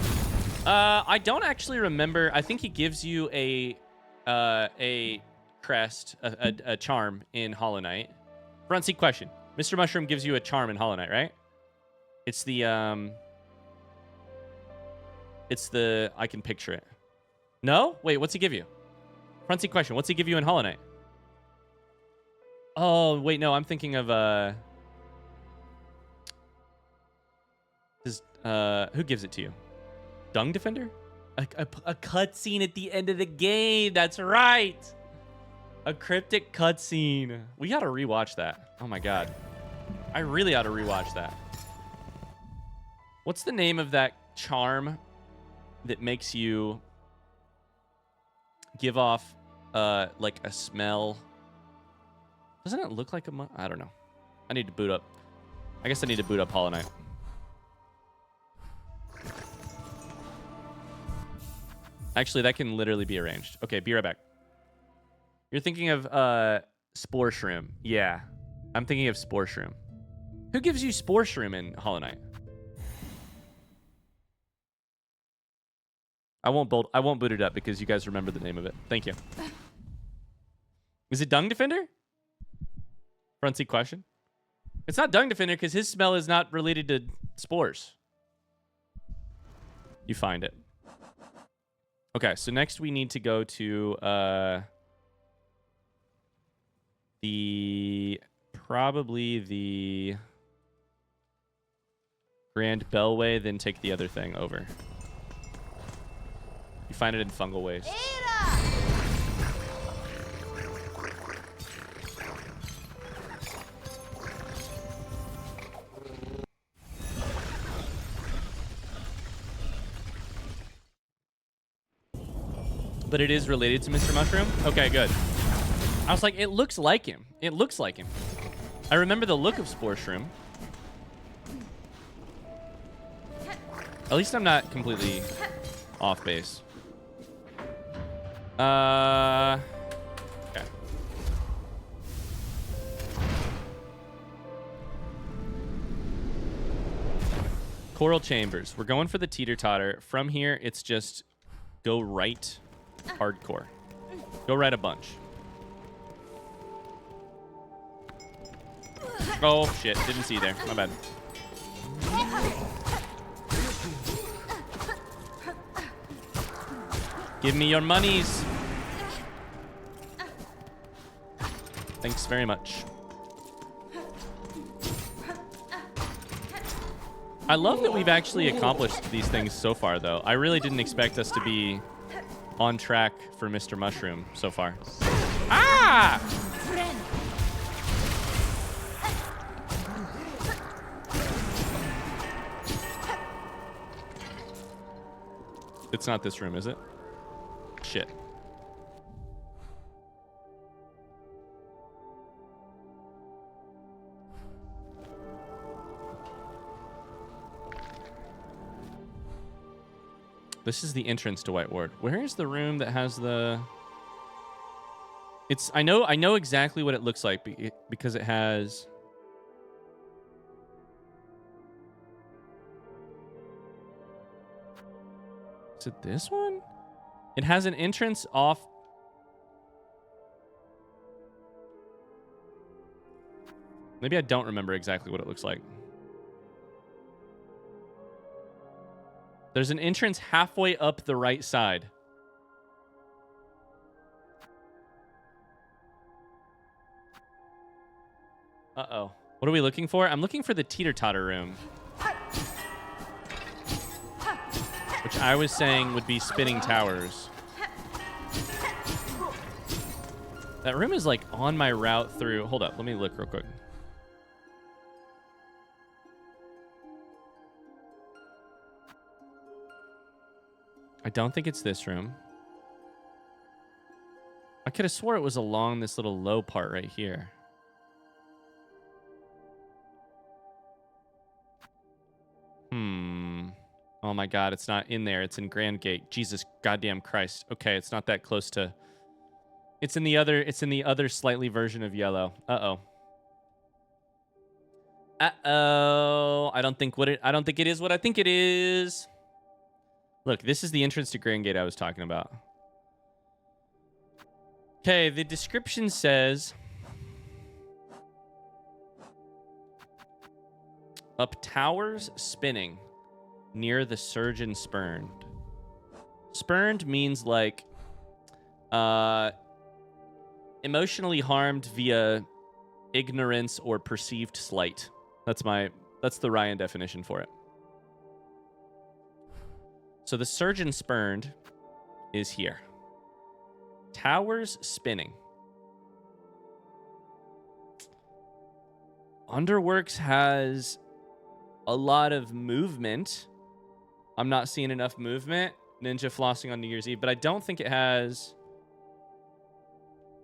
I don't actually remember. I think he gives you a crest, a charm in Hollow Knight. Front seat question. Mr. Mushroom gives you a charm in Hollow Knight, right? It's the I can picture it. No? Wait, what's he give you? Front seat question. What's he give you in Hollow Knight? Oh, wait, no, I'm thinking of who gives it to you? Dung Defender? A cutscene at the end of the game. That's right. A cryptic cutscene. We gotta rewatch that. Oh my god. I really ought to rewatch that. What's the name of that charm that makes you give off like a smell? Doesn't it look like a I don't know. I need to boot up. I guess I need to boot up Hollow Knight. Actually, that can literally be arranged. Okay, be right back. You're thinking of Spore Shroom. Yeah, I'm thinking of Spore Shroom. Who gives you Spore Shroom in Hollow Knight? I won't boot it up because you guys remember the name of it. Thank you. Is it Dung Defender? Front seat question. It's not Dung Defender because his smell is not related to spores. You find it. Okay, so next we need to go to probably the Grand Bellway, then take the other thing over. You find it in Fungal Waste. But it is related to Mr. Mushroom? Okay, good. I was like, it looks like him. It looks like him. I remember the look of Spore Shroom. At least I'm not completely off base. Okay. Coral Chambers. We're going for the teeter-totter. From here, it's just go right hardcore. Go right a bunch. Oh, shit. Didn't see there. My bad. Give me your monies. Thanks very much. I love that we've actually accomplished these things so far, though. I really didn't expect us to be on track for Mr. Mushroom so far. Ah! It's not this room, is it? Shit. This is the entrance to White Ward. Where is the room that has the... I know exactly what it looks like because it has... Is it this one? It has an entrance off... Maybe I don't remember exactly what it looks like. There's an entrance halfway up the right side. Uh-oh. What are we looking for? I'm looking for the teeter-totter room. Which I was saying would be spinning towers. That room is like on my route through... Hold up. Let me look real quick. I don't think it's this room. I could have swore it was along this little low part right here. Oh my god, it's not in there. It's in Grand Gate. Jesus goddamn Christ. Okay, it's not that close to... It's in the other slightly version of yellow. Uh-oh. Uh-oh. I don't think it is what I think it is. Look, this is the entrance to Grand Gate I was talking about. Okay, the description says... Up towers spinning near the surgeon spurned. Spurned means like emotionally harmed via ignorance or perceived slight. That's the Ryan definition for it. So the surgeon spurned is here. Towers spinning. Underworks has a lot of movement. I'm not seeing enough movement. Ninja flossing on New Year's Eve, but I don't think it has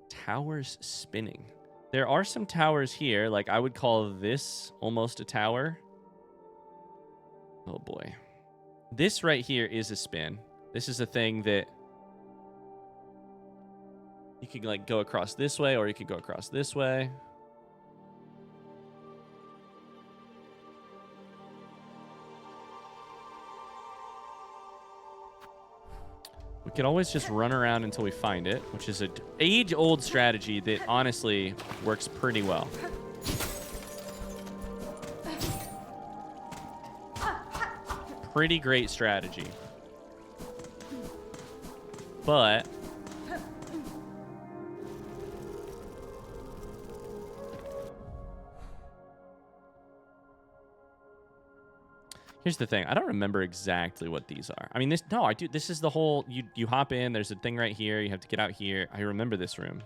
towers spinning. There are some towers here. Like I would call this almost a tower. Oh boy. This right here is a spin. This is a thing that you could like go across this way or you could go across this way. We could always just run around until we find it, which is an age-old strategy that honestly works pretty well. Pretty great strategy. But here's the thing. I don't remember exactly what these are. I mean, I do. This is the whole, you hop in, there's a thing right here. You have to get out here. I remember this room.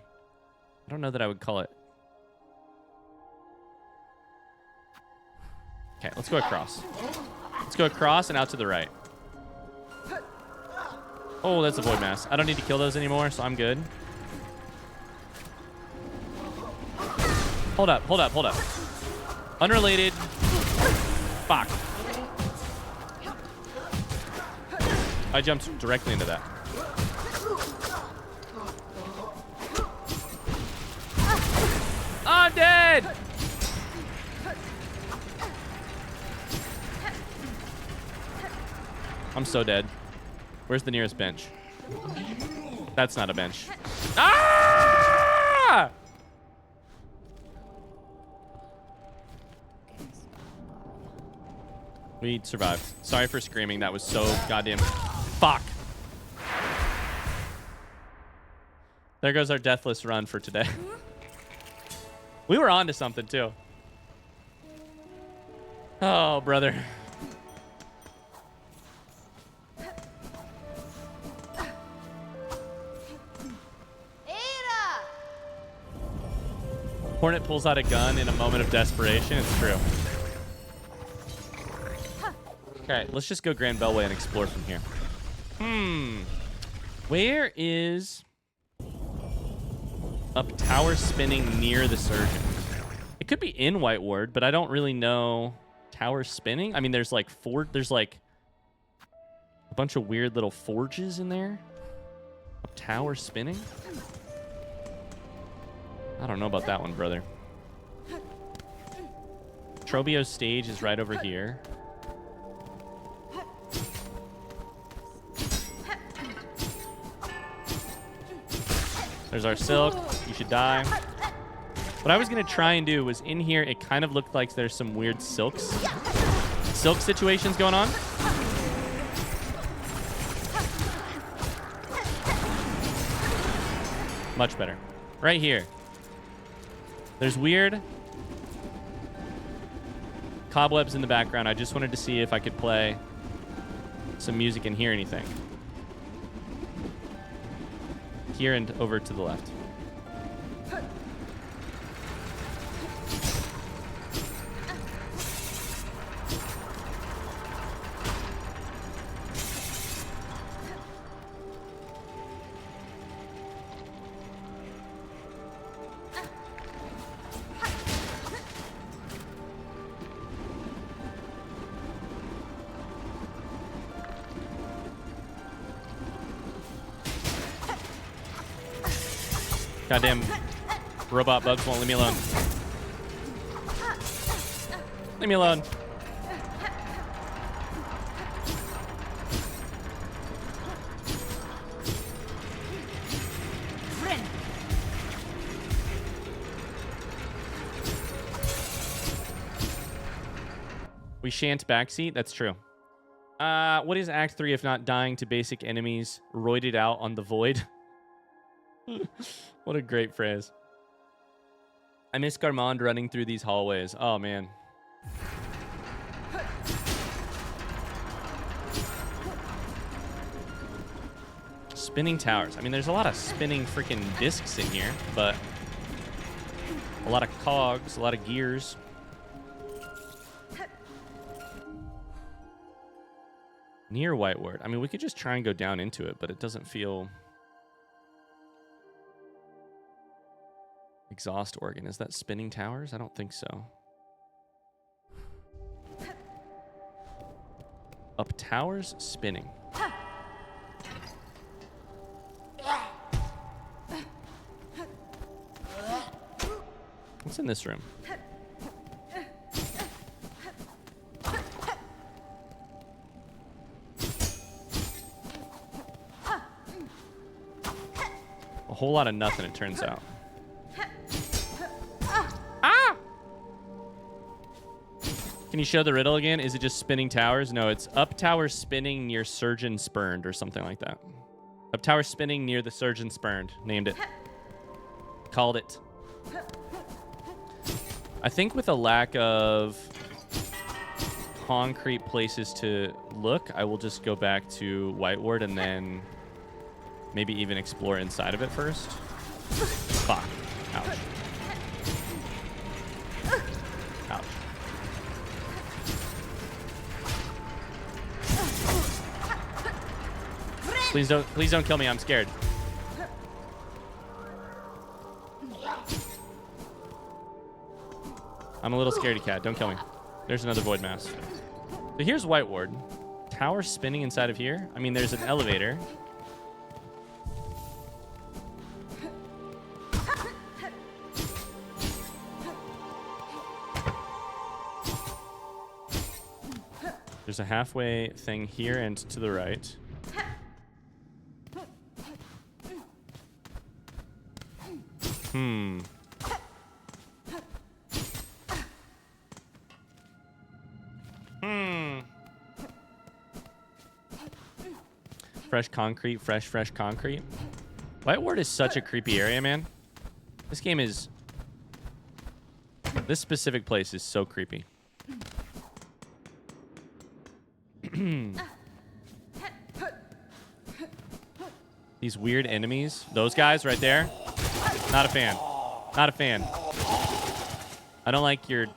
I don't know that I would call it. Okay, let's go across. Let's go across and out to the right. Oh, that's a void mass. I don't need to kill those anymore, so I'm good. Hold up. Unrelated. Fuck. I jumped directly into that. I'm dead! I'm so dead. Where's the nearest bench? That's not a bench. Ah! We survived. Sorry for screaming. That was so goddamn... Fuck. There goes our deathless run for today. We were on to something, too. Oh, brother. Hornet pulls out a gun in a moment of desperation. It's true. Okay, let's just go Grand Beltway and explore from here. Where is up tower spinning near the surgeon? It could be in White Ward, but I don't really know. Tower spinning? I mean, there's like a bunch of weird little forges in there. Up tower spinning? I don't know about that one, brother. Trobio's stage is right over here. There's our Silk. You should die. What I was going to try and do was in here, it kind of looked like there's some weird silk situations going on. Much better. Right here. There's weird cobwebs in the background. I just wanted to see if I could play some music and hear anything. Here and over to the left. Goddamn robot bugs won't leave me alone. Leave me alone. We shan't backseat. That's true. What is Act 3 if not dying to basic enemies roided out on the void? What a great phrase. I miss Garmond running through these hallways. Oh, man. Spinning towers. I mean, there's a lot of spinning freaking discs in here, but a lot of cogs, a lot of gears. Near White Ward. I mean, we could just try and go down into it, but it doesn't feel... Exhaust organ. Is that spinning towers? I don't think so. Up towers spinning. What's in this room? A whole lot of nothing, it turns out. Can you show the riddle again? Is it just spinning towers? No, it's up tower spinning near surgeon spurned or something like that. Up tower spinning near the surgeon spurned. Named it. Called it. I think with a lack of concrete places to look, I will just go back to White Ward and then maybe even explore inside of it first. Fuck. Ouch. Ouch. Please don't kill me. I'm scared. I'm a little scaredy cat. Don't kill me. There's another void mass. So here's White Ward. Tower spinning inside of here. I mean, there's an elevator. There's a halfway thing here and to the right. Fresh concrete, fresh concrete. White Ward is such a creepy area, man. This game is... This specific place is so creepy. These weird enemies. Those guys right there. Not a fan. Not a fan. I don't like your...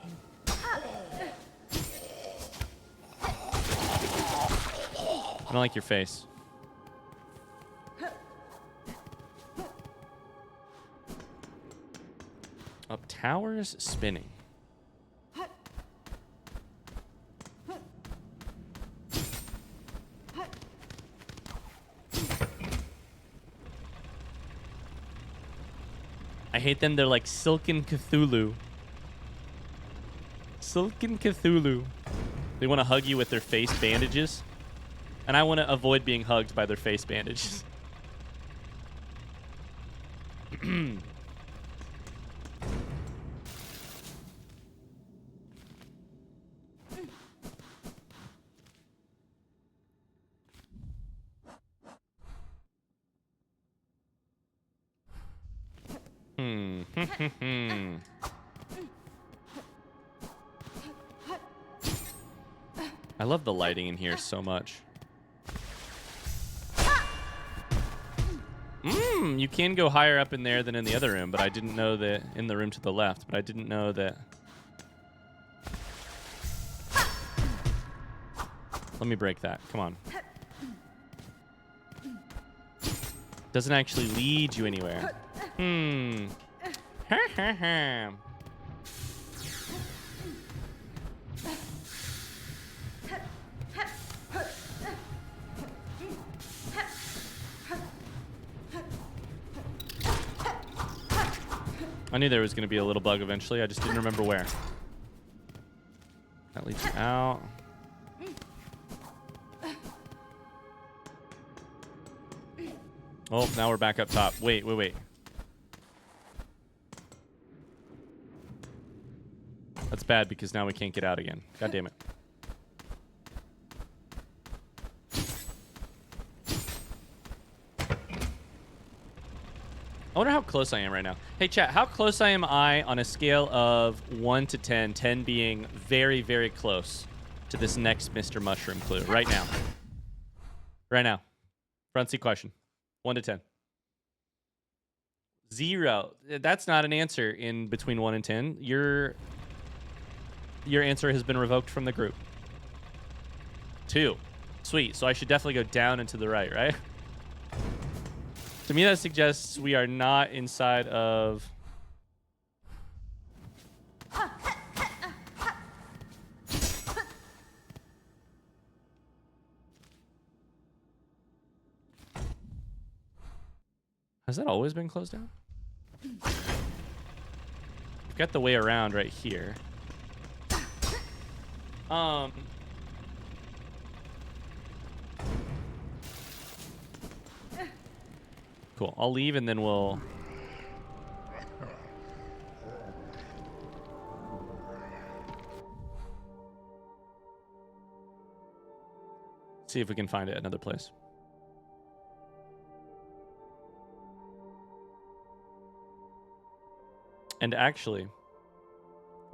I don't like your face. Up towers spinning. I hate them. They're like Silken Cthulhu. Silken Cthulhu. They want to hug you with their face bandages. And I want to avoid being hugged by their face bandages. I love the lighting in here so much. You can go higher up in there than in the other room, but I didn't know that in the room to the left, but I didn't know that. Let me break that. Come on. Doesn't actually lead you anywhere. I knew there was going to be a little bug eventually. I just didn't remember where. That leads you out. Oh, now we're back up top. Wait. That's bad because now we can't get out again. God damn it. I wonder how close I am right now. Hey, chat, how close am I on a scale of 1 to 10, 10 being very, very close to this next Mr. Mushroom clue right now? Right now. Front seat question. 1 to 10. 0. That's not an answer in between 1 and 10. Your answer has been revoked from the group. 2. Sweet. So I should definitely go down and to the right, right? To me, that suggests we are not inside of... Has that always been closed down? We've got the way around right here. Cool. I'll leave and then we'll... see if we can find it another place. And actually,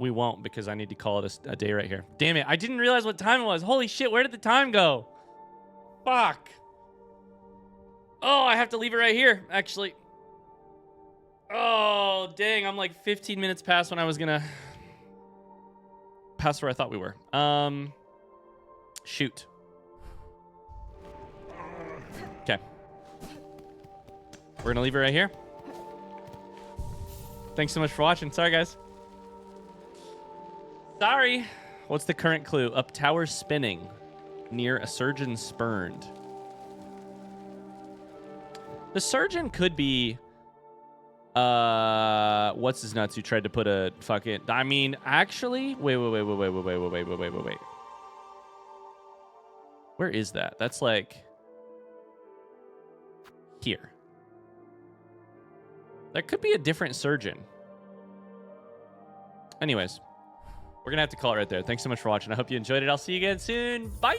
we won't because I need to call it a day right here. Damn it. I didn't realize what time it was. Holy shit. Where did the time go? Fuck. Oh, I have to leave it right here, actually. Oh, dang. I'm like 15 minutes past when I was going to... past where I thought we were. Shoot. Okay. We're going to leave it right here. Thanks so much for watching. Sorry, guys. Sorry. What's the current clue? Up tower spinning near a surgeon spurned. The surgeon could be what's his nuts who tried to put a fucking... I mean, actually, wait. Where is that? That's like here. That could be a different surgeon. Anyways, we're gonna have to call it right there. Thanks so much for watching. I hope you enjoyed it. I'll see you again soon. Bye.